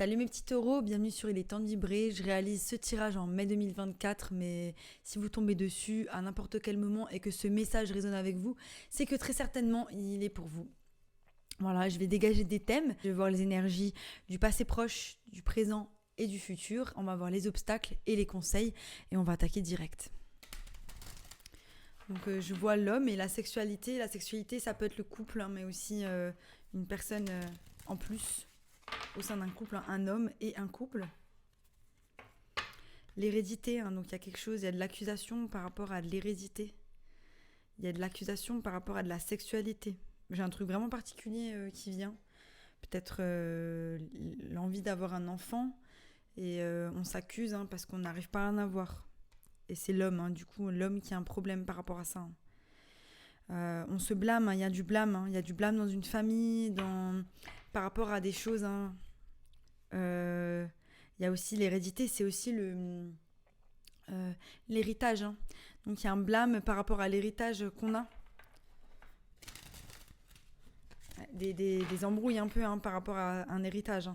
Salut mes petits taureaux, bienvenue sur Il est temps de vibrer. Je réalise ce tirage en mai 2024, mais si vous tombez dessus à n'importe quel moment et que ce message résonne avec vous, c'est que très certainement il est pour vous. Voilà, je vais dégager des thèmes, je vais voir les énergies du passé proche, du présent et du futur. On va voir les obstacles et les conseils et on va attaquer direct. Donc je vois l'homme et la sexualité. La sexualité, ça peut être le couple, mais aussi une personne en plus au sein d'un couple, un homme et un couple. L'hérédité, donc il y a quelque chose, il y a de l'accusation par rapport à de l'hérédité. Il y a de l'accusation par rapport à de la sexualité. J'ai un truc vraiment particulier qui vient. Peut-être l'envie d'avoir un enfant et on s'accuse parce qu'on n'arrive pas à en avoir. Et c'est l'homme, du coup, l'homme qui a un problème par rapport à ça. On se blâme, il y a du blâme. Il y a du blâme dans une famille, par rapport à des choses. Il y a aussi l'hérédité, c'est aussi l'héritage. Donc il y a un blâme par rapport à l'héritage qu'on a. Des embrouilles un peu par rapport à un héritage.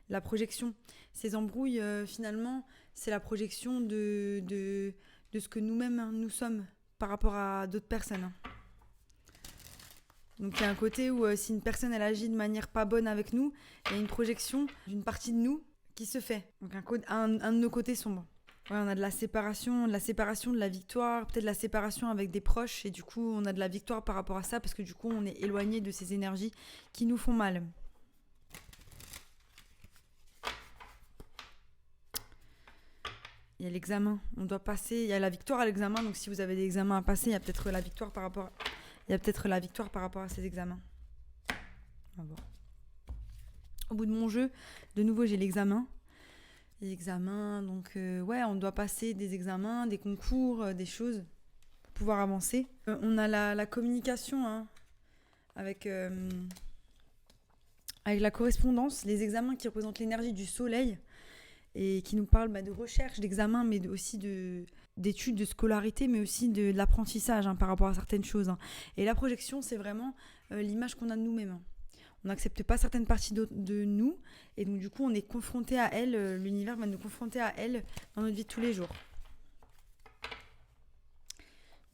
La projection. Ces embrouilles, finalement, c'est la projection de ce que nous-mêmes, nous sommes par rapport à d'autres personnes. Donc il y a un côté où si une personne elle agit de manière pas bonne avec nous, il y a une projection d'une partie de nous qui se fait. Donc un de nos côtés sombres. Ouais, on a de la séparation, de la victoire, peut-être de la séparation avec des proches et du coup on a de la victoire par rapport à ça parce que du coup on est éloigné de ces énergies qui nous font mal. Il y a l'examen, on doit passer, il y a la victoire à l'examen, donc si vous avez des examens à passer, il y a peut-être la victoire par rapport à ces examens. On va voir. Au bout de mon jeu, de nouveau j'ai l'examen. Les examens, donc on doit passer des examens, des concours, des choses pour pouvoir avancer. On a la communication avec la correspondance, les examens qui représentent l'énergie du soleil et qui nous parlent de recherche, d'examen, mais aussi d'études, de scolarité, mais aussi de l'apprentissage par rapport à certaines choses. Et la projection, c'est vraiment l'image qu'on a de nous-mêmes. On n'accepte pas certaines parties de nous, et donc du coup, on est confronté à elles, l'univers va nous confronter à elles dans notre vie de tous les jours.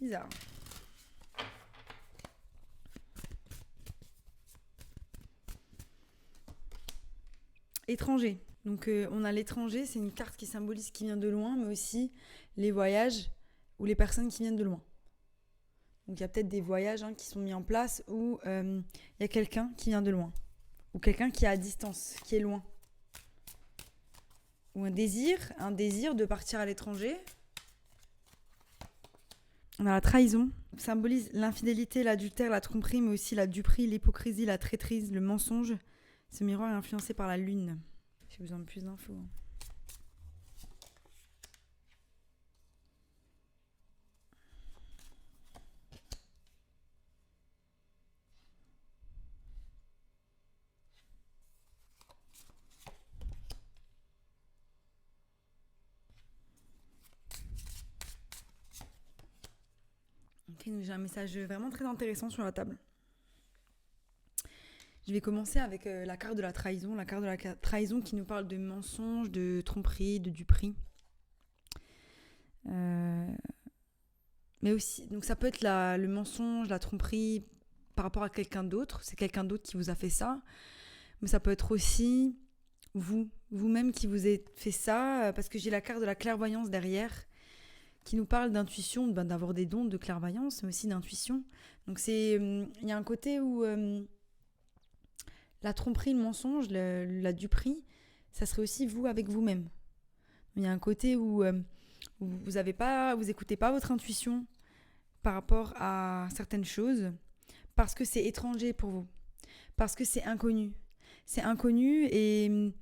Bizarre. Étranger. Donc on a l'étranger, c'est une carte qui symbolise qui vient de loin, mais aussi les voyages ou les personnes qui viennent de loin. Donc il y a peut-être des voyages qui sont mis en place où il y a quelqu'un qui vient de loin. Ou quelqu'un qui est à distance, qui est loin. Ou un désir de partir à l'étranger. On a la trahison, qui symbolise l'infidélité, l'adultère, la tromperie, mais aussi la duperie, l'hypocrisie, la traîtrise, le mensonge. Ce miroir est influencé par la lune. J'ai besoin de plus d'infos. Ok, donc j'ai un message vraiment très intéressant sur la table. Je vais commencer avec la carte de la trahison. La carte de la trahison qui nous parle de mensonge, de tromperie, de duperie. Mais aussi, donc ça peut être le mensonge, la tromperie par rapport à quelqu'un d'autre. C'est quelqu'un d'autre qui vous a fait ça. Mais ça peut être aussi vous-même qui vous avez fait ça. Parce que j'ai la carte de la clairvoyance derrière qui nous parle d'intuition, d'avoir des dons de clairvoyance, mais aussi d'intuition. Donc il y a un côté où la tromperie, le mensonge, la duperie, ça serait aussi vous avec vous-même. Il y a un côté où vous écoutez pas votre intuition par rapport à certaines choses parce que c'est étranger pour vous, parce que c'est inconnu. C'est inconnu et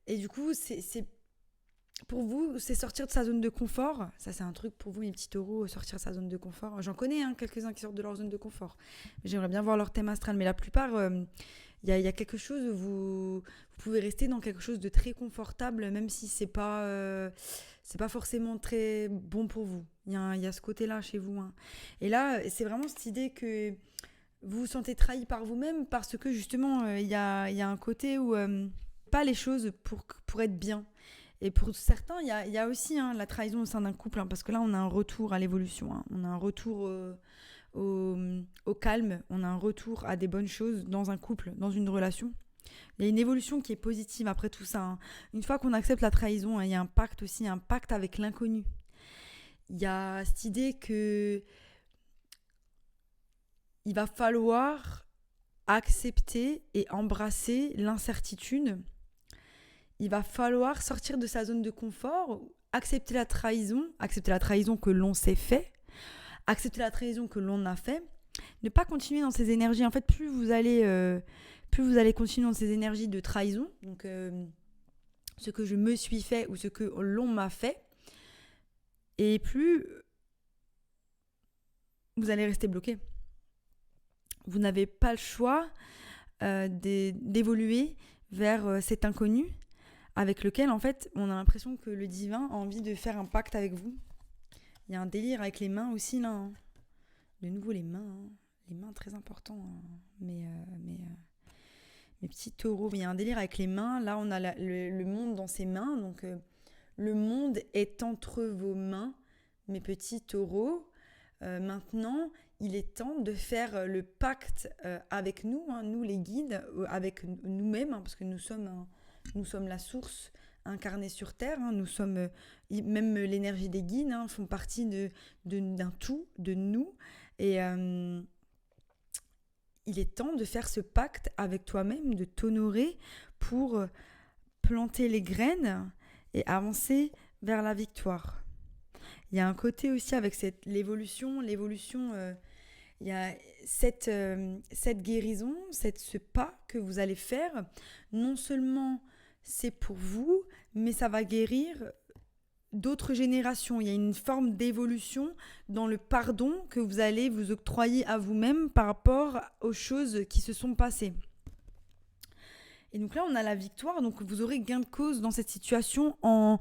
du coup, c'est pour vous, c'est sortir de sa zone de confort. Ça, c'est un truc pour vous, les petits taureaux, sortir de sa zone de confort. J'en connais quelques-uns qui sortent de leur zone de confort. J'aimerais bien voir leur thème astral, mais la plupart, y a quelque chose où vous pouvez rester dans quelque chose de très confortable, même si c'est pas forcément très bon pour vous. Il y a ce côté-là chez vous. Et là, c'est vraiment cette idée que vous vous sentez trahi par vous-même parce que justement, il y a un côté où pas les choses pour être bien. Et pour certains, il y a aussi la trahison au sein d'un couple, parce que là, on a un retour à l'évolution, on a un retour au calme, on a un retour à des bonnes choses dans un couple, dans une relation. Il y a une évolution qui est positive après tout ça. Une fois qu'on accepte la trahison, il y a un pacte aussi, un pacte avec l'inconnu. Il y a cette idée que il va falloir accepter et embrasser l'incertitude. Il va falloir sortir de sa zone de confort, accepter la trahison que l'on s'est fait, accepter la trahison que l'on a fait, ne pas continuer dans ces énergies. En fait, plus vous allez continuer dans ces énergies de trahison, donc ce que je me suis fait ou ce que l'on m'a fait, et plus vous allez rester bloqué. Vous n'avez pas le choix d'évoluer vers cet inconnu avec lequel, en fait, on a l'impression que le divin a envie de faire un pacte avec vous. Il y a un délire avec les mains aussi, là. De nouveau, les mains. Les mains, très important. Mes petits taureaux. Il y a un délire avec les mains. Là, on a le monde dans ses mains. Donc, le monde est entre vos mains, mes petits taureaux. Maintenant, il est temps de faire le pacte avec nous, nous les guides, avec nous-mêmes, parce que nous sommes la source incarnée sur Terre. Nous sommes, même l'énergie des guides font partie d'un tout, de nous. Et il est temps de faire ce pacte avec toi-même, de t'honorer pour planter les graines et avancer vers la victoire. Il y a un côté aussi avec l'évolution, il y a cette guérison, ce pas que vous allez faire. Non seulement c'est pour vous, mais ça va guérir d'autres générations. Il y a une forme d'évolution dans le pardon que vous allez vous octroyer à vous-même par rapport aux choses qui se sont passées. Et donc là, on a la victoire, donc vous aurez gain de cause dans cette situation en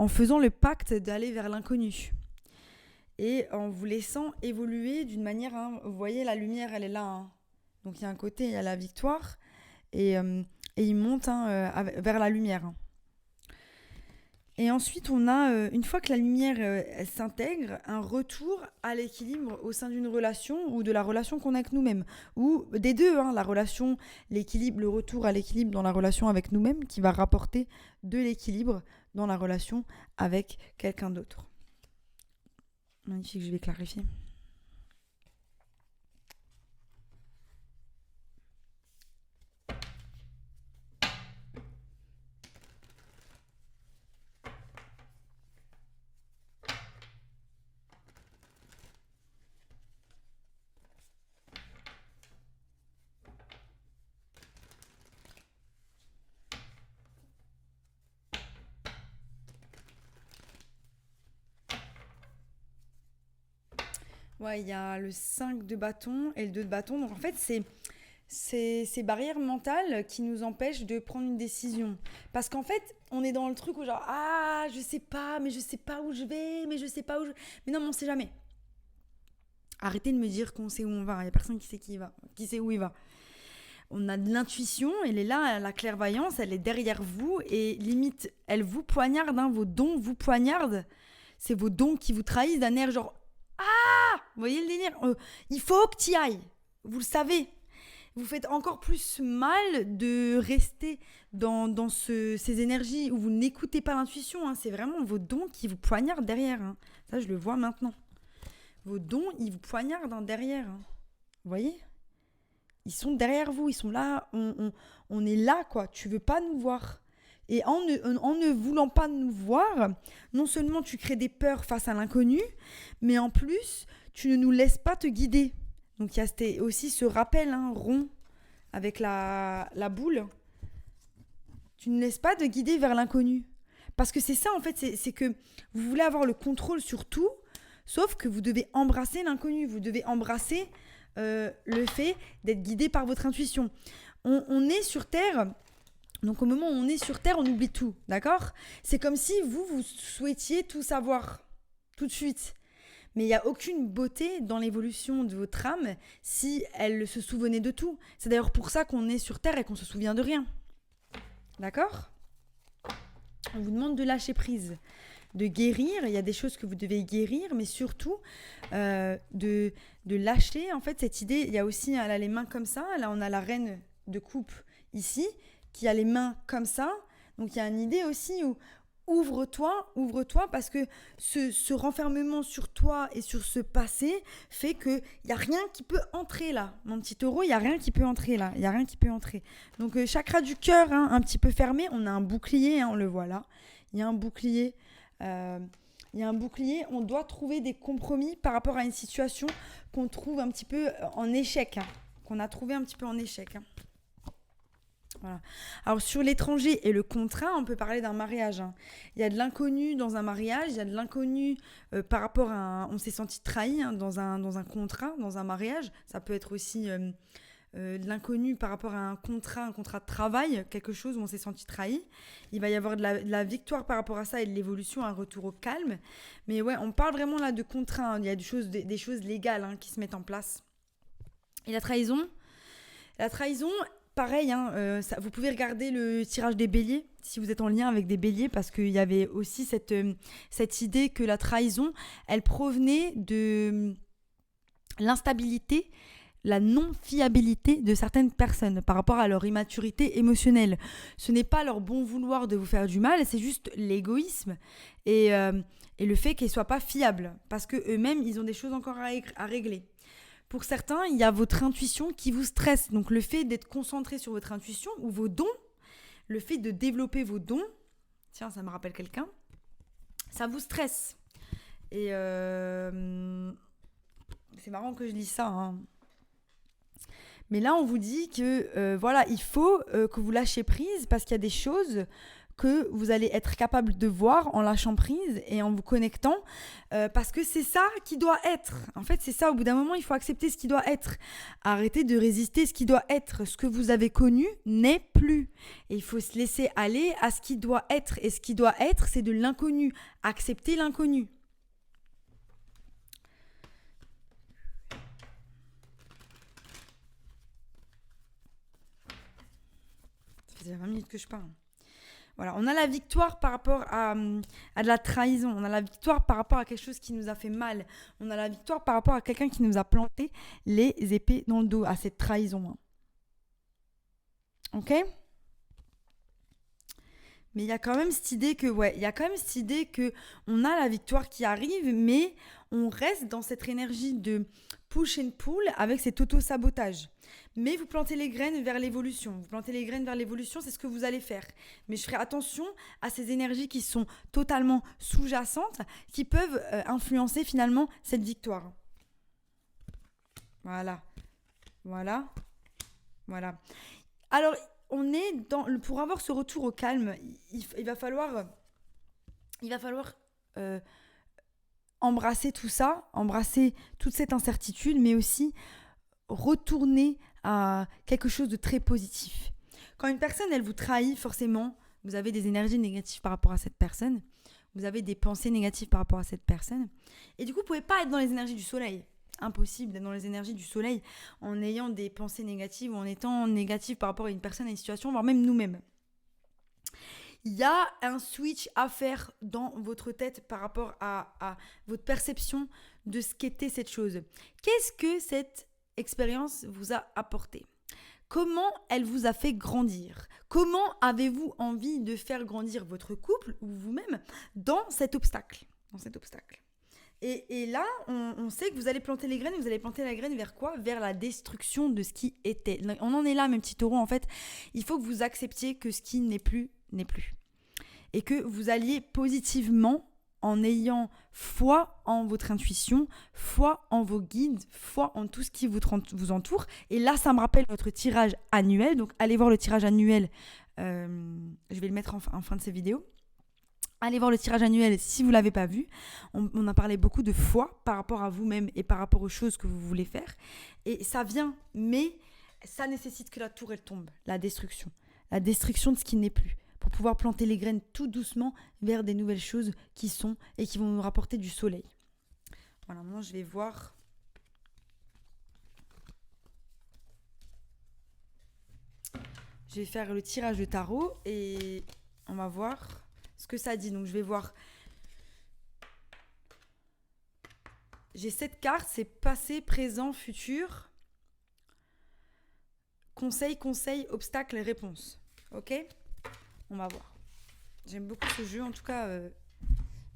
faisant le pacte d'aller vers l'inconnu. Et en vous laissant évoluer d'une manière, vous voyez, la lumière, elle est là. Donc il y a un côté, il y a la victoire, et il monte vers la lumière. Et ensuite, on a, une fois que la lumière elle s'intègre, un retour à l'équilibre au sein d'une relation ou de la relation qu'on a avec nous-mêmes. Ou des deux, la relation, l'équilibre, le retour à l'équilibre dans la relation avec nous-mêmes qui va rapporter de l'équilibre dans la relation avec quelqu'un d'autre. Magnifique, je vais clarifier. Ouais, il y a le 5 de bâton et le 2 de bâton. Donc en fait, c'est ces barrières mentales qui nous empêchent de prendre une décision. Parce qu'en fait, on est dans le truc où genre, je sais pas, mais je sais pas où je vais, mais je sais pas où je... Mais non, mais on sait jamais. Arrêtez de me dire qu'on sait où on va. Il y a personne qui sait où il va. On a de l'intuition, elle est là, la clairvoyance, elle est derrière vous et limite, elle vous poignarde, vos dons vous poignardent. C'est vos dons qui vous trahissent d'un air genre, vous voyez le délire, il faut que tu y ailles. Vous le savez. Vous faites encore plus mal de rester dans ces énergies où vous n'écoutez pas l'intuition. C'est vraiment vos dons qui vous poignardent derrière. Ça, je le vois maintenant. Vos dons, ils vous poignardent derrière. Vous voyez ? Ils sont derrière vous, ils sont là. On est là, quoi. Tu veux pas nous voir. Et en ne voulant pas nous voir, non seulement tu crées des peurs face à l'inconnu, mais en plus, tu ne nous laisses pas te guider. Donc il y a aussi ce rappel rond avec la boule. Tu ne laisses pas te guider vers l'inconnu. Parce que c'est ça en fait, c'est que vous voulez avoir le contrôle sur tout, sauf que vous devez embrasser l'inconnu. Vous devez embrasser le fait d'être guidé par votre intuition. On est sur Terre... Donc au moment où on est sur Terre, on oublie tout, d'accord ? C'est comme si vous souhaitiez tout savoir tout de suite. Mais il n'y a aucune beauté dans l'évolution de votre âme si elle se souvenait de tout. C'est d'ailleurs pour ça qu'on est sur Terre et qu'on se souvient de rien. D'accord ? On vous demande de lâcher prise, de guérir. Il y a des choses que vous devez guérir, mais surtout de lâcher en fait cette idée. Il y a aussi, elle a les mains comme ça. Là, on a la reine de coupe ici, qui a les mains comme ça. Donc, il y a une idée aussi où ouvre-toi, parce que ce renfermement sur toi et sur ce passé fait qu'il n'y a rien qui peut entrer là. Mon petit taureau, il n'y a rien qui peut entrer là. Il n'y a rien qui peut entrer. Donc, chakra du cœur, un petit peu fermé. On a un bouclier, on le voit là. Il y a un bouclier. On doit trouver des compromis par rapport à une situation qu'on trouve un petit peu en échec. Qu'on a trouvé un petit peu en échec. Voilà. Alors sur l'étranger et le contrat, on peut parler d'un mariage. Il y a de l'inconnu dans un mariage, il y a de l'inconnu par rapport à on s'est senti trahi dans un contrat, dans un mariage. Ça peut être aussi de l'inconnu par rapport à un contrat de travail, quelque chose où on s'est senti trahi. Il va y avoir de la victoire par rapport à ça et de l'évolution, un retour au calme. Mais ouais, on parle vraiment là de contrat. Il y a des choses légales qui se mettent en place. Et la trahison, pareil, vous pouvez regarder le tirage des béliers si vous êtes en lien avec des béliers, parce qu'il y avait aussi cette idée que la trahison, elle provenait de l'instabilité, la non-fiabilité de certaines personnes par rapport à leur immaturité émotionnelle. Ce n'est pas leur bon vouloir de vous faire du mal, c'est juste l'égoïsme et le fait qu'ils ne soient pas fiables, parce qu'eux-mêmes, ils ont des choses encore à régler. Pour certains, il y a votre intuition qui vous stresse. Donc, le fait d'être concentré sur votre intuition ou vos dons, le fait de développer vos dons, tiens, ça me rappelle quelqu'un, ça vous stresse. Et c'est marrant que je lis ça. Mais là, on vous dit que, il faut que vous lâchiez prise parce qu'il y a des choses que vous allez être capable de voir en lâchant prise et en vous connectant parce que c'est ça qui doit être. En fait, c'est ça, au bout d'un moment, il faut accepter ce qui doit être. Arrêtez de résister ce qui doit être. Ce que vous avez connu n'est plus. Et il faut se laisser aller à ce qui doit être. Et ce qui doit être, c'est de l'inconnu. Accepter l'inconnu. Ça fait 20 minutes que je parle. Voilà, on a la victoire par rapport à de la trahison. On a la victoire par rapport à quelque chose qui nous a fait mal. On a la victoire par rapport à quelqu'un qui nous a planté les épées dans le dos, à cette trahison. Ok ? Mais il y a quand même cette idée que, on a la victoire qui arrive, mais on reste dans cette énergie de push and pull avec cet auto-sabotage. Mais vous plantez les graines vers l'évolution. Vous plantez les graines vers l'évolution, c'est ce que vous allez faire. Mais je ferai attention à ces énergies qui sont totalement sous-jacentes, qui peuvent influencer finalement cette victoire. Voilà. Alors, pour avoir ce retour au calme, il va falloir embrasser tout ça, embrasser toute cette incertitude, mais aussi retourner à quelque chose de très positif. Quand une personne, elle vous trahit, forcément, vous avez des énergies négatives par rapport à cette personne, vous avez des pensées négatives par rapport à cette personne, et du coup, vous ne pouvez pas être dans les énergies du soleil. Impossible d'être dans les énergies du soleil en ayant des pensées négatives ou en étant négatif par rapport à une personne, à une situation, voire même nous-mêmes. Il y a un switch à faire dans votre tête par rapport à votre perception de ce qu'était cette chose. Qu'est-ce que cette expérience vous a apporté ? Comment elle vous a fait grandir ? Comment avez-vous envie de faire grandir votre couple ou vous-même dans cet obstacle ? Et là, on sait que vous allez planter les graines. Vous allez planter la graine vers quoi ? Vers la destruction de ce qui était. On en est là, mes petits taureaux. En fait, il faut que vous acceptiez que ce qui n'est plus, n'est plus. Et que vous alliez positivement en ayant foi en votre intuition, foi en vos guides, foi en tout ce qui vous entoure. Et là, ça me rappelle votre tirage annuel. Donc, allez voir le tirage annuel. Je vais le mettre en fin de cette vidéo. Allez voir le tirage annuel si vous ne l'avez pas vu. On a parlé beaucoup de foi par rapport à vous-même et par rapport aux choses que vous voulez faire. Et ça vient, mais ça nécessite que la tour, elle tombe. La destruction. La destruction de ce qui n'est plus. Pour pouvoir planter les graines tout doucement vers des nouvelles choses qui sont et qui vont nous rapporter du soleil. Voilà, maintenant je vais voir. Je vais faire le tirage de tarot et on va voir ce que ça dit. Donc je vais voir. J'ai 7 cartes, c'est passé, présent, futur. Conseil, obstacle, réponse. Ok? On va voir. J'aime beaucoup ce jeu, en tout cas,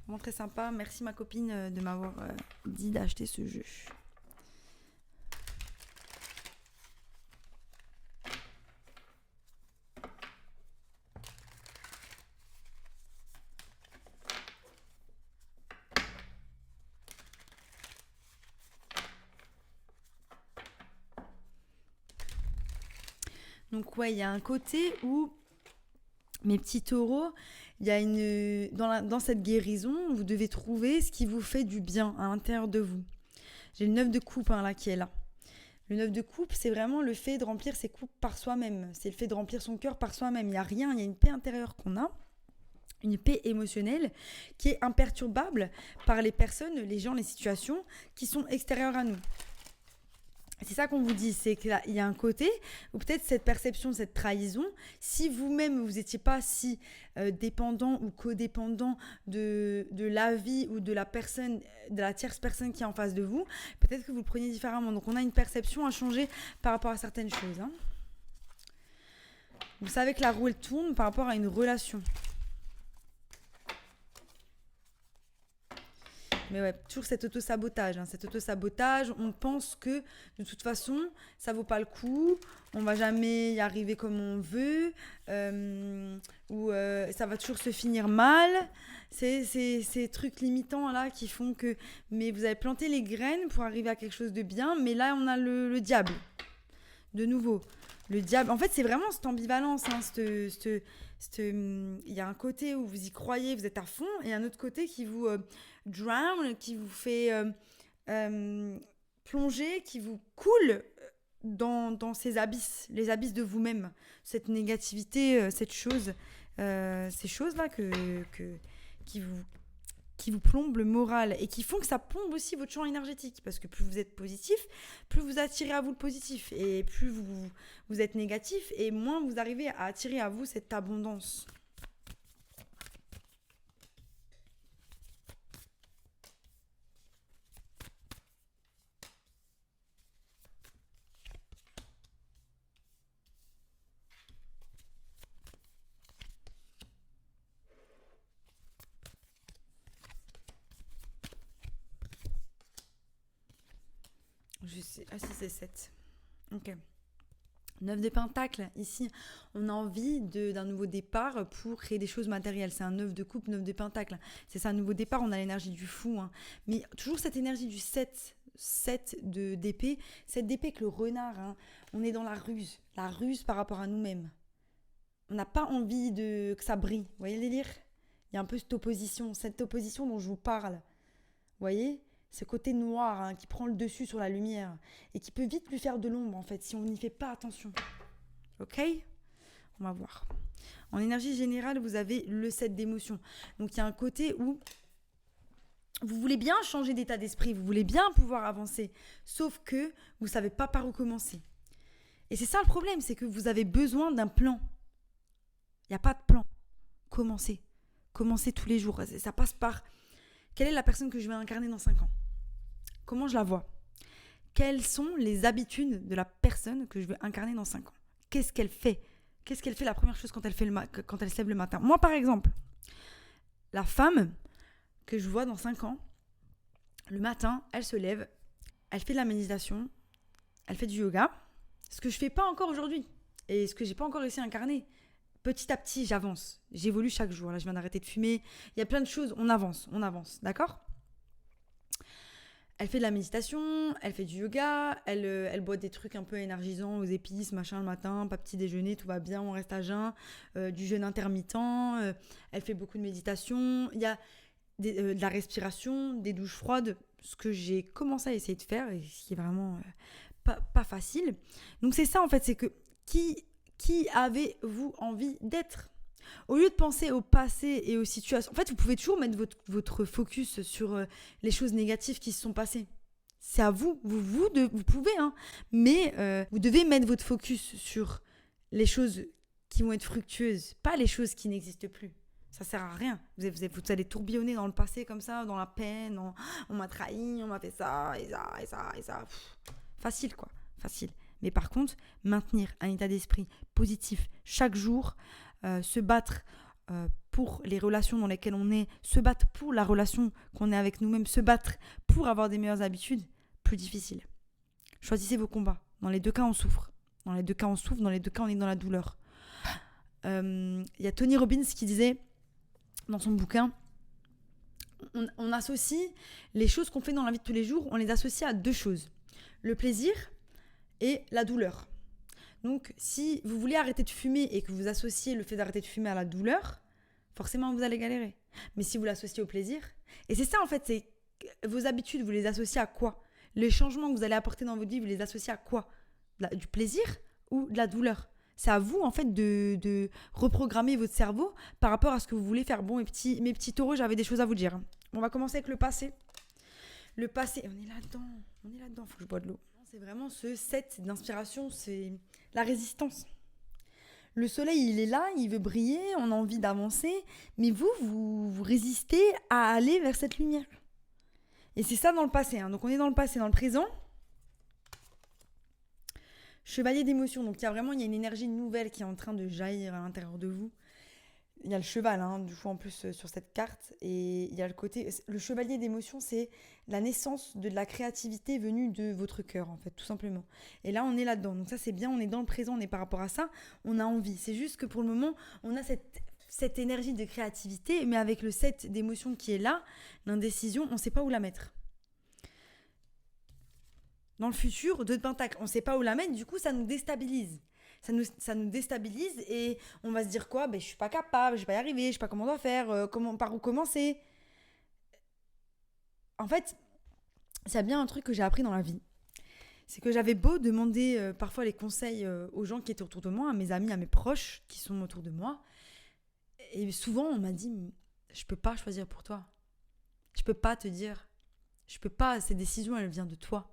vraiment très sympa. Merci ma copine de m'avoir dit d'acheter ce jeu. Donc ouais, il y a un côté où, mes petits taureaux, il y a dans cette guérison, vous devez trouver ce qui vous fait du bien à l'intérieur de vous. J'ai le 9 de coupe là qui est là. Le 9 de coupe, c'est vraiment le fait de remplir ses coupes par soi-même. C'est le fait de remplir son cœur par soi-même. Il n'y a rien, il y a une paix intérieure qu'on a. Une paix émotionnelle qui est imperturbable par les personnes, les gens, les situations qui sont extérieures à nous. C'est ça qu'on vous dit, c'est qu'il y a un côté où peut-être cette perception, cette trahison, si vous-même vous n'étiez pas si dépendant ou codépendant de la vie ou de la personne, de la tierce personne qui est en face de vous, peut-être que vous le preniez différemment. Donc on a une perception à changer par rapport à certaines choses. Hein. Vous savez que la roue elle tourne par rapport à une relation. Mais ouais, toujours cet auto-sabotage. Hein. Cet auto-sabotage, on pense que de toute façon, ça vaut pas le coup, on va jamais y arriver comme on veut, ou ça va toujours se finir mal. C'est ces trucs limitants là qui font que... Mais vous avez planté les graines pour arriver à quelque chose de bien, mais là, on a le diable. De nouveau, le diable. En fait, c'est vraiment cette ambivalence. Hein, il y a un côté où vous y croyez, vous êtes à fond, et un autre côté qui vous drown, qui vous fait plonger, qui vous coule dans ces abysses, les abysses de vous-même, cette négativité, cette chose, ces choses-là qui vous plombent le moral et qui font que ça plombe aussi votre champ énergétique. Parce que plus vous êtes positif, plus vous attirez à vous le positif. Et plus vous êtes négatif, et moins vous arrivez à attirer à vous cette abondance. Je sais. Ah si, c'est 7. Ok. 9 de Pentacles, ici, on a envie d'un nouveau départ pour créer des choses matérielles. C'est un 9 de coupe, 9 de Pentacles. C'est ça, un nouveau départ, on a l'énergie du fou. Hein. Mais toujours cette énergie du 7 d'épée. 7 d'épée avec le renard. Hein. On est dans la ruse par rapport à nous-mêmes. On n'a pas envie que ça brille. Vous voyez le délire ? Il y a un peu cette opposition dont je vous parle. Vous voyez ? Ce côté noir hein, qui prend le dessus sur la lumière et qui peut vite lui faire de l'ombre en fait si on n'y fait pas attention. Ok ? On va voir. En énergie générale, vous avez le 7 d'émotion. Donc il y a un côté où vous voulez bien changer d'état d'esprit, vous voulez bien pouvoir avancer, sauf que vous ne savez pas par où commencer. Et c'est ça le problème, c'est que vous avez besoin d'un plan. Il n'y a pas de plan. Commencez. Commencez tous les jours. Ça passe par... Quelle est la personne que je vais incarner dans 5 ans ? Comment je la vois ? Quelles sont les habitudes de la personne que je veux incarner dans 5 ans ? Qu'est-ce qu'elle fait ? Qu'est-ce qu'elle fait la première chose quand elle se lève le matin ? Moi, par exemple, la femme que je vois dans 5 ans, le matin, elle se lève, elle fait de la méditation, elle fait du yoga, ce que je ne fais pas encore aujourd'hui et ce que je n'ai pas encore réussi à incarner. Petit à petit, j'avance. J'évolue chaque jour. Là, je viens d'arrêter de fumer. Il y a plein de choses. On avance. D'accord ? Elle fait de la méditation, elle fait du yoga, elle boit des trucs un peu énergisants aux épices, machin, le matin, pas petit déjeuner, tout va bien, on reste à jeun, du jeûne intermittent, elle fait beaucoup de méditation, il y a de la respiration, des douches froides, ce que j'ai commencé à essayer de faire, et ce qui est vraiment pas facile. Donc c'est ça en fait, c'est que qui avez-vous envie d'être ? Au lieu de penser au passé et aux situations, en fait, vous pouvez toujours mettre votre focus sur les choses négatives qui se sont passées. C'est à vous, vous pouvez, hein, mais vous devez mettre votre focus sur les choses qui vont être fructueuses, pas les choses qui n'existent plus. Ça sert à rien. Vous allez tourbillonner dans le passé comme ça, dans la peine, on m'a trahi, on m'a fait ça, et ça, et ça, et ça. Facile, quoi. Facile. Mais par contre, maintenir un état d'esprit positif chaque jour, se battre pour les relations dans lesquelles on est, se battre pour la relation qu'on est avec nous-mêmes, se battre pour avoir des meilleures habitudes, plus difficile. Choisissez vos combats. Dans les deux cas, on souffre. Dans les deux cas, on souffre. Dans les deux cas, on est dans la douleur. Il y a Tony Robbins qui disait dans son bouquin, on associe les choses qu'on fait dans la vie de tous les jours, on les associe à deux choses. Le plaisir et la douleur. Donc, si vous voulez arrêter de fumer et que vous associez le fait d'arrêter de fumer à la douleur, forcément, vous allez galérer. Mais si vous l'associez au plaisir, et c'est ça en fait, c'est vos habitudes, vous les associez à quoi ? Les changements que vous allez apporter dans votre vie, vous les associez à quoi ? Du plaisir ou de la douleur ? C'est à vous en fait de reprogrammer votre cerveau par rapport à ce que vous voulez faire. Bon, mes petits taureaux, j'avais des choses à vous dire. On va commencer avec le passé. Le passé, on est là-dedans, faut que je bois de l'eau. C'est vraiment ce set d'inspiration, c'est la résistance. Le soleil, il est là, il veut briller, on a envie d'avancer, mais vous résistez à aller vers cette lumière. Et c'est ça dans le passé, hein. Donc on est dans le passé, dans le présent. Chevalier d'émotions, donc il y a une énergie nouvelle qui est en train de jaillir à l'intérieur de vous. Il y a le cheval, hein, du coup en plus sur cette carte, et il y a le chevalier d'émotions, c'est la naissance de la créativité venue de votre cœur en fait, tout simplement. Et là on est là-dedans, donc ça c'est bien, on est dans le présent, on est par rapport à ça, on a envie. C'est juste que pour le moment, on a cette énergie de créativité, mais avec le set d'émotions qui est là, l'indécision, on ne sait pas où la mettre. Dans le futur, 2 de pentacle, on ne sait pas où la mettre, du coup ça nous déstabilise. Ça nous déstabilise et on va se dire quoi ? Je ne suis pas capable, je ne vais pas y arriver, je ne sais pas comment on doit faire, par où commencer. En fait, c'est bien un truc que j'ai appris dans la vie. C'est que j'avais beau demander parfois les conseils aux gens qui étaient autour de moi, à mes amis, à mes proches qui sont autour de moi. Et souvent, on m'a dit, je ne peux pas choisir pour toi. Je ne peux pas te dire. Je ne peux pas, ces décisions, elles viennent de toi.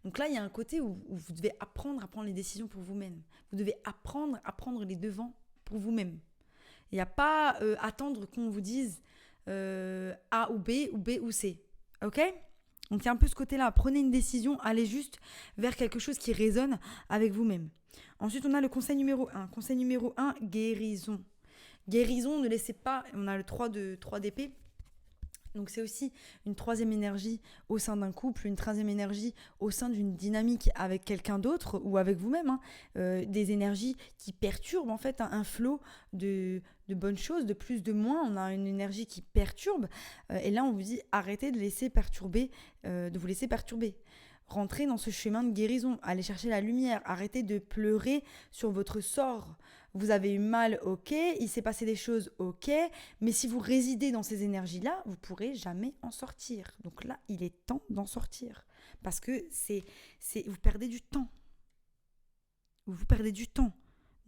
Donc là, il y a un côté où vous devez apprendre à prendre les décisions pour vous-même. Vous devez apprendre à prendre les devants pour vous-même. Il n'y a pas attendre qu'on vous dise A ou B ou C. Ok ? Donc il y a un peu ce côté-là. Prenez une décision, allez juste vers quelque chose qui résonne avec vous-même. Ensuite, on a le conseil numéro 1. Conseil numéro 1, guérison. Guérison, ne laissez pas... On a le 3 d'épée. Donc c'est aussi une 3e énergie au sein d'un couple, une 3e énergie au sein d'une dynamique avec quelqu'un d'autre ou avec vous-même, hein. Des énergies qui perturbent en fait un flot de bonnes choses, de plus, de moins. On a une énergie qui perturbe et là on vous dit arrêtez de vous laisser perturber. Rentrez dans ce chemin de guérison, allez chercher la lumière, arrêtez de pleurer sur votre sort. Vous avez eu mal, ok, il s'est passé des choses, ok, mais si vous résidez dans ces énergies-là, vous ne pourrez jamais en sortir. Donc là, il est temps d'en sortir. Parce que vous perdez du temps. Vous perdez du temps.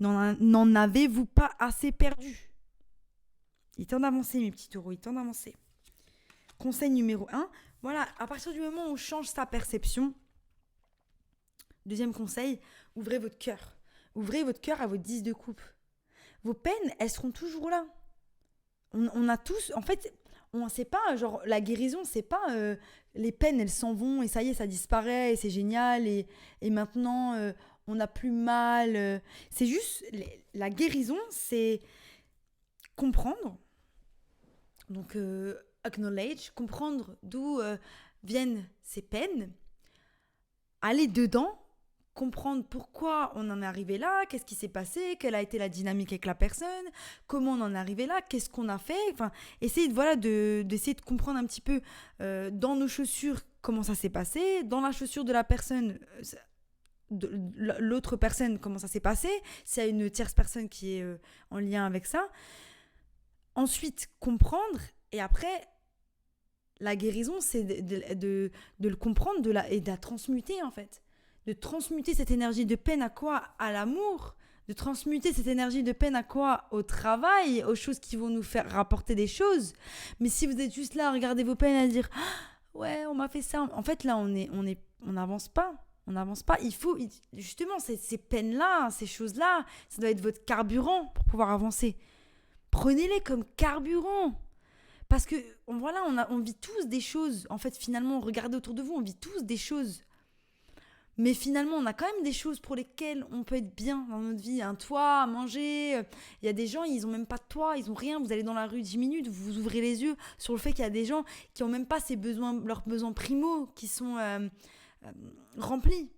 N'en avez-vous pas assez perdu ? Il est temps d'avancer, mes petits taureaux, il est temps d'avancer. Conseil numéro 1, voilà, à partir du moment où on change sa perception, 2e conseil, ouvrez votre cœur. Ouvrez votre cœur à votre 10 de coupe. Vos peines, elles seront toujours là. On a tous... En fait, on sait pas, genre, la guérison, c'est pas... les peines, elles s'en vont et ça y est, ça disparaît et c'est génial et maintenant, on n'a plus mal. C'est juste... La guérison, c'est comprendre. Donc, acknowledge, comprendre d'où viennent ces peines. Aller dedans. Comprendre pourquoi on en est arrivé là, qu'est-ce qui s'est passé, quelle a été la dynamique avec la personne, comment on en est arrivé là, qu'est-ce qu'on a fait, enfin, essayer d'essayer de comprendre un petit peu dans nos chaussures comment ça s'est passé, dans la chaussure de la personne, de l'autre personne comment ça s'est passé, s'il y a une tierce personne qui est en lien avec ça. Ensuite, comprendre et après, la guérison, c'est de le comprendre et de la transmuter en fait. De transmuter cette énergie de peine à quoi ? À l'amour De transmuter cette énergie de peine à quoi? Au travail, aux choses qui vont nous faire rapporter des choses. Mais si vous êtes juste là à regarder vos peines et à dire « Ouais, on m'a fait ça », en fait là, on n'avance pas. On n'avance pas. Il faut, justement, ces peines-là, ces choses-là, ça doit être votre carburant pour pouvoir avancer. Prenez-les comme carburant. Parce que, voilà, on vit tous des choses. En fait, finalement, regardez autour de vous, on vit tous des choses. Mais finalement, on a quand même des choses pour lesquelles on peut être bien dans notre vie. Un toit, à manger. Il y a des gens, ils n'ont même pas de toit, ils n'ont rien. Vous allez dans la rue 10 minutes, vous ouvrez les yeux sur le fait qu'il y a des gens qui n'ont même pas leurs besoins primaux qui sont remplis.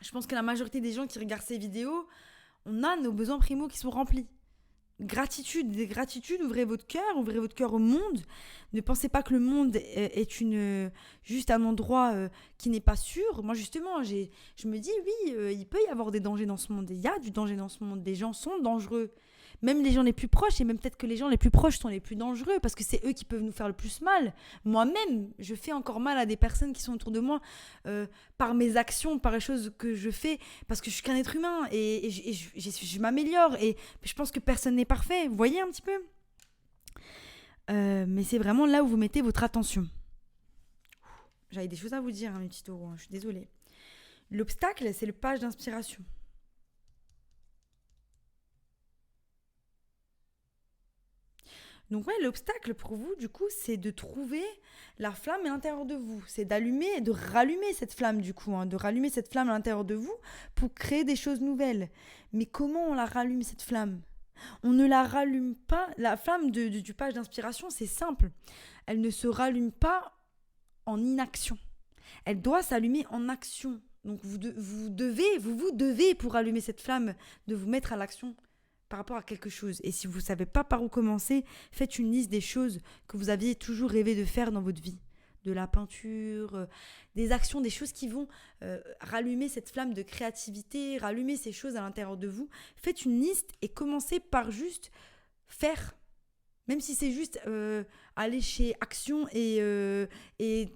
Je pense que la majorité des gens qui regardent ces vidéos, on a nos besoins primaux qui sont remplis. Gratitude, ouvrez votre cœur au monde. Ne pensez pas que le monde est juste un endroit qui n'est pas sûr. Moi, justement, je me dis, oui, il peut y avoir des dangers dans ce monde. Il y a du danger dans ce monde. Des gens sont dangereux. Même les gens les plus proches, et même peut-être que les gens les plus proches sont les plus dangereux, parce que c'est eux qui peuvent nous faire le plus mal. Moi-même, je fais encore mal à des personnes qui sont autour de moi par mes actions, par les choses que je fais, parce que je suis qu'un être humain, et je m'améliore, et je pense que personne n'est parfait. Vous voyez un petit peu mais c'est vraiment là où vous mettez votre attention. J'avais des choses à vous dire, mes petits taureaux, je suis désolée. L'obstacle, c'est le page d'inspiration. Donc ouais, l'obstacle pour vous, du coup, c'est de trouver la flamme à l'intérieur de vous. C'est d'allumer, de rallumer cette flamme, du coup, de rallumer cette flamme à l'intérieur de vous pour créer des choses nouvelles. Mais comment on la rallume, cette flamme ? On ne la rallume pas. La flamme du page d'inspiration, c'est simple. Elle ne se rallume pas en inaction. Elle doit s'allumer en action. Donc vous devez, pour allumer cette flamme, de vous mettre à l'action par rapport à quelque chose. Et si vous ne savez pas par où commencer, faites une liste des choses que vous aviez toujours rêvé de faire dans votre vie. De la peinture, des actions, des choses qui vont rallumer cette flamme de créativité, rallumer ces choses à l'intérieur de vous. Faites une liste et commencez par juste faire. Même si c'est juste aller chez Action et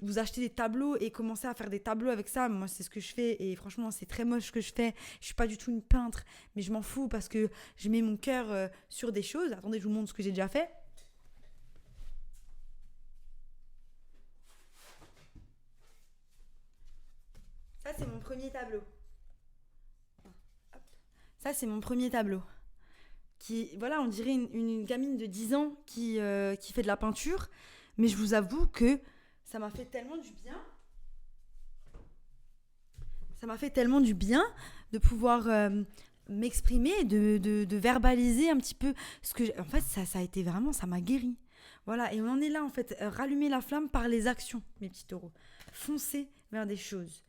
vous acheter des tableaux et commencer à faire des tableaux avec ça. Moi, c'est ce que je fais et franchement, c'est très moche ce que je fais. Je suis pas du tout une peintre, mais je m'en fous parce que je mets mon cœur sur des choses. Attendez, je vous montre ce que j'ai déjà fait. Ça, c'est mon premier tableau. Ça, c'est mon premier tableau. Voilà, on dirait une gamine de 10 ans qui fait de la peinture. Mais je vous avoue que ça m'a fait tellement du bien. Ça m'a fait tellement du bien de pouvoir m'exprimer, de verbaliser un petit peu ce que en fait, ça a été vraiment, ça m'a guéri. Voilà, et on en est là en fait, rallumer la flamme par les actions, mes petits taureaux. Foncez vers des choses.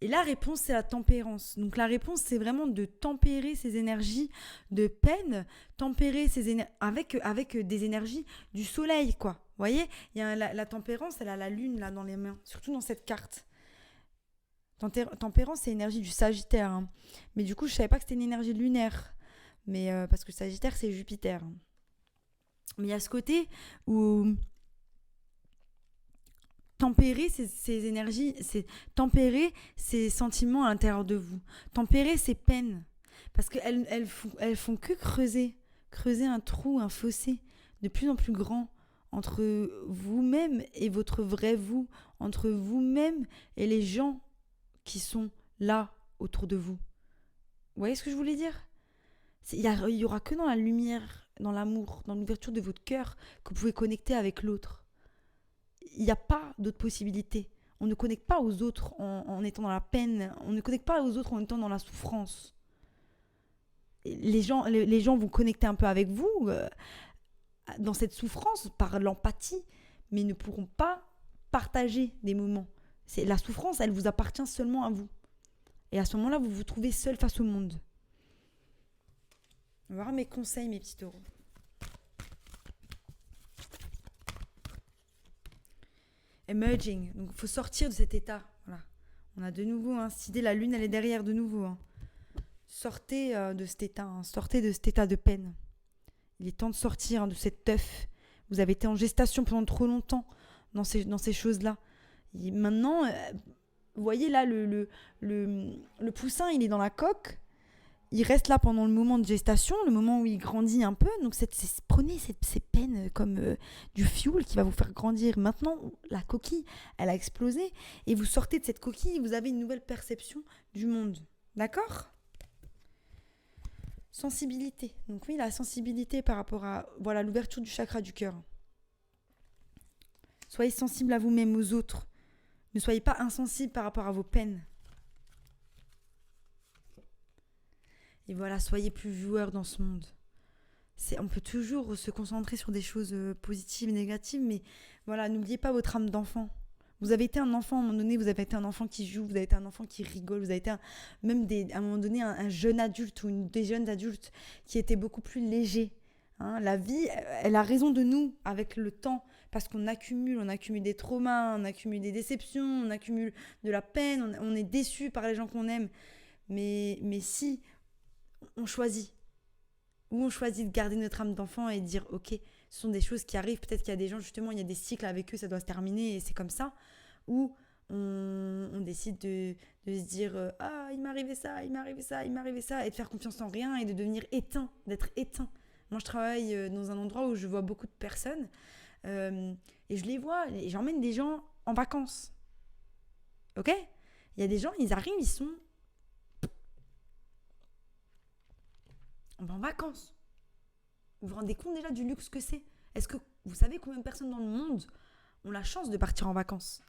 Et la réponse, c'est la tempérance. Donc la réponse, c'est vraiment de tempérer ces énergies de peine, tempérer ces avec des énergies du soleil, quoi. Vous voyez, il y a la tempérance, elle a la lune là dans les mains, surtout dans cette carte. Tempérance, c'est l'énergie du Sagittaire. Hein. Mais du coup, je ne savais pas que c'était une énergie lunaire. Mais parce que le Sagittaire, c'est Jupiter. Mais il y a ce côté où tempérer ces énergies, tempérer ces sentiments à l'intérieur de vous. Tempérer ces peines. Parce qu'elles font que creuser un trou, un fossé de plus en plus grand entre vous-même et votre vrai vous, entre vous-même et les gens qui sont là autour de vous. Vous voyez ce que je voulais dire ? Il y aura que dans la lumière, dans l'amour, dans l'ouverture de votre cœur que vous pouvez connecter avec l'autre. Il n'y a pas d'autre possibilité. On ne connecte pas aux autres en étant dans la peine. On ne connecte pas aux autres en étant dans la souffrance. Les gens vont connecter un peu avec vous dans cette souffrance par l'empathie, mais ils ne pourront pas partager des moments. La souffrance, elle vous appartient seulement à vous. Et à ce moment-là, vous vous trouvez seul face au monde. On va voir mes conseils, mes petits taureaux. Emerging, donc il faut sortir de cet état. Voilà. On a de nouveau, cette idée, la lune, elle est derrière de nouveau. Sortez de cet état, sortez de cet état de peine. Il est temps de sortir de cet œuf. Vous avez été en gestation pendant trop longtemps dans ces choses-là. Et maintenant, vous voyez là, le poussin, il est dans la coque. il reste là pendant le moment de gestation, le moment où il grandit un peu. Donc prenez ces peines comme du fuel qui va vous faire grandir. Maintenant, la coquille, elle a explosé et vous sortez de cette coquille et vous avez une nouvelle perception du monde. D'accord ? Sensibilité. Donc oui, la sensibilité par rapport à l'ouverture du chakra du cœur. Soyez sensible à vous-même, aux autres. Ne soyez pas insensible par rapport à vos peines. Et voilà, soyez plus joueurs dans ce monde. On peut toujours se concentrer sur des choses positives et négatives, mais voilà, n'oubliez pas votre âme d'enfant. Vous avez été un enfant à un moment donné, vous avez été un enfant qui joue, vous avez été un enfant qui rigole, vous avez été à un moment donné un jeune adulte ou des jeunes adultes qui étaient beaucoup plus légers. Hein, la vie, elle a raison de nous avec le temps, parce qu'on accumule des traumas, on accumule des déceptions, on accumule de la peine, on est déçu par les gens qu'on aime. Mais si on choisit, ou on choisit de garder notre âme d'enfant et de dire ok, ce sont des choses qui arrivent, peut-être qu'il y a des gens justement, il y a des cycles avec eux, ça doit se terminer et c'est comme ça, ou on décide de se dire ah il m'est arrivé ça, il m'est arrivé ça, il m'est arrivé ça, et de faire confiance en rien et de devenir éteint, d'être éteint. Moi je travaille dans un endroit où je vois beaucoup de personnes et je les vois, et j'emmène des gens en vacances, ok, il y a des gens, ils arrivent, ils sont en vacances. Vous vous rendez compte déjà du luxe que c'est ? Est-ce que vous savez combien de personnes dans le monde ont la chance de partir en vacances ?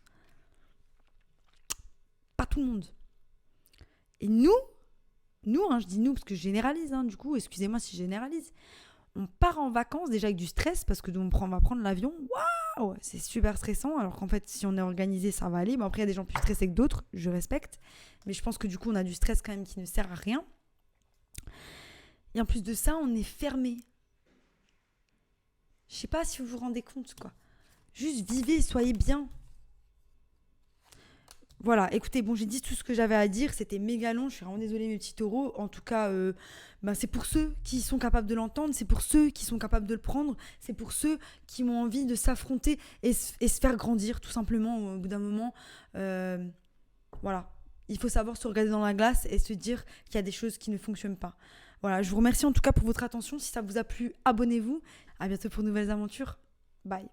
Pas tout le monde. Et nous, je dis nous parce que je généralise, du coup, excusez-moi si je généralise, on part en vacances déjà avec du stress parce que on va prendre l'avion, waouh, c'est super stressant, alors qu'en fait, si on est organisé, ça va aller. Bon, après, il y a des gens plus stressés que d'autres, je respecte, mais je pense que du coup, on a du stress quand même qui ne sert à rien. Et en plus de ça, on est fermé. Je sais pas si vous vous rendez compte, quoi. Juste vivez, soyez bien. Voilà, écoutez, bon, j'ai dit tout ce que j'avais à dire. C'était méga long, je suis vraiment désolée mes petits taureaux. En tout cas, c'est pour ceux qui sont capables de l'entendre, c'est pour ceux qui sont capables de le prendre, c'est pour ceux qui ont envie de s'affronter et se faire grandir, tout simplement, au bout d'un moment. Voilà, il faut savoir se regarder dans la glace et se dire qu'il y a des choses qui ne fonctionnent pas. Voilà, je vous remercie en tout cas pour votre attention. Si ça vous a plu, abonnez-vous. À bientôt pour de nouvelles aventures. Bye.